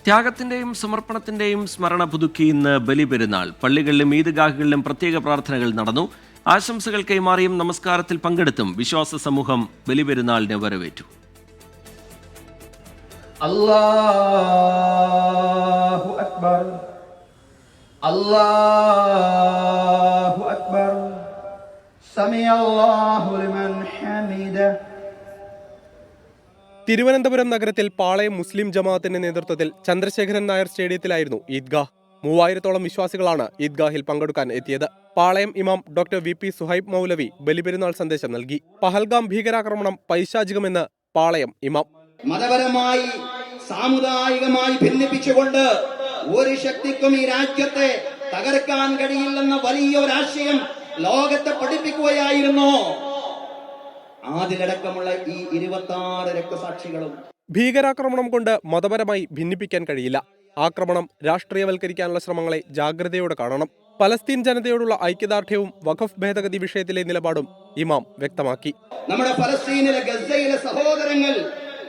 ത്യാഗത്തിന്റെയും സമർപ്പണത്തിന്റെയും സ്മരണ പുതുക്കി ഇന്ന് ബലിപെരുന്നാൾ. പള്ളികളിലും ഈദ്ഗാഹുകളിലും പ്രത്യേക പ്രാർത്ഥനകൾ നടന്നു. ആശംസകൾ കൈമാറിയും നമസ്കാരത്തിൽ പങ്കെടുത്തും വിശ്വാസ സമൂഹം ബലിപെരുന്നാളിനെ വരവേറ്റു. അല്ലാഹു അക്ബർ, അല്ലാഹു അക്ബർ, സമിഅല്ലാഹു ലിമൻ ഹമിദഹ്. തിരുവനന്തപുരം നഗരത്തിൽ പാളയം മുസ്ലിം ജമാഅത്തിന്റെ നേതൃത്വത്തിൽ ചന്ദ്രശേഖരൻ നായർ സ്റ്റേഡിയത്തിലായിരുന്നു ഈദ്ഗാഹ്. 3000-ഓളം വിശ്വാസികളാണ് ഈദ്ഗാഹിൽ പങ്കെടുക്കാൻ എത്തിയത്. പാളയം ഇമാം ഡോക്ടർ വി പി സുഹൈബ് മൗലവി ബലിപെരുന്നാൾ സന്ദേശം നൽകി. പഹൽഗാം ഭീകരാക്രമണം പൈശാചികമെന്ന് പാളയം ഇമാം. മതപരമായി സാമുദായികമായി ഭിന്നിപ്പിച്ചുകൊണ്ട് ഒരു ശക്തിക്കും ഈ രാജ്യത്തെ തകർക്കാൻ കഴിയില്ലെന്ന വലിയൊരാശയം ലോകത്തെ പഠിപ്പിക്കുകയായിരുന്നു. അതിലടക്കമുള്ള ഈ 26 രക്തസാക്ഷികളും. ഭീകരാക്രമണം കൊണ്ട് മതപരമായി ഭിന്നിപ്പിക്കാൻ കഴിയില്ല. ആക്രമണം രാഷ്ട്രീയവൽക്കരിക്കാനുള്ള ശ്രമങ്ങളെ ജാഗ്രതയോടെ കാണണം. പലസ്തീൻ ജനതയോടുള്ള ഐക്യദാർഢ്യവും വഖഫ് ഭേദഗതി വിഷയത്തിലെ നിലപാടും ഇമാം വ്യക്തമാക്കി. നമ്മുടെ ഫലസ്തീനിലെ ഗസയിലെ സഹോദരങ്ങൾ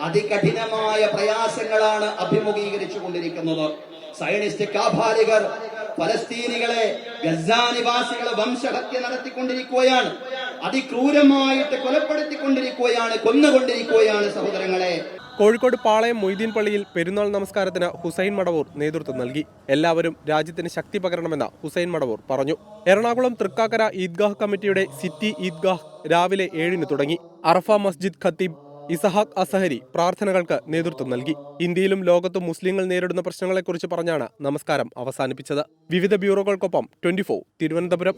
അതികഠിനമായ പ്രയാസങ്ങളാണ് അഭിമുഖീകരിച്ചു കൊണ്ടിരിക്കുന്നത്. സയനിസ്റ്റ് കാഭാലികർ ഫലസ്തീനികളെ, ഗസ നിവാസികളെ വംശഹത്യ നടത്തിക്കൊണ്ടിരിക്കുകയാണ്. അതിക്രൂരമായിട്ട് കൊലപ്പെടുത്തിക്കൊണ്ടിരിക്കുകയാണ്, കൊന്നുകൊണ്ടിരിക്കുകയാണ് സഹോദരങ്ങളെ. കോഴിക്കോട് പാളയം മൊയ്തീൻ പള്ളിയിൽ പെരുന്നാൾ നമസ്കാരത്തിന് ഹുസൈൻ മടവൂർ നേതൃത്വം നൽകി. എല്ലാവരും രാജ്യത്തിന് ശക്തി പകരണമെന്ന് ഹുസൈൻ മടവൂർ പറഞ്ഞു. എറണാകുളം തൃക്കാക്കര ഈദ്ഗാഹ് കമ്മിറ്റിയുടെ സിറ്റി ഈദ്ഗാഹ് രാവിലെ 7-ന് തുടങ്ങി. അറഫ മസ്ജിദ് ഖത്തീബ് ഇസഹാഖ് അസഹരി പ്രാർത്ഥനകൾക്ക് നേതൃത്വം നൽകി. ഇന്ത്യയിലും ലോകത്തും മുസ്ലിങ്ങൾ നേരിടുന്ന പ്രശ്നങ്ങളെക്കുറിച്ച് പറഞ്ഞാണ് നമസ്കാരം അവസാനിപ്പിച്ചത്. വിവിധ ബ്യൂറോകൾക്കൊപ്പം 24 തിരുവനന്തപുരം.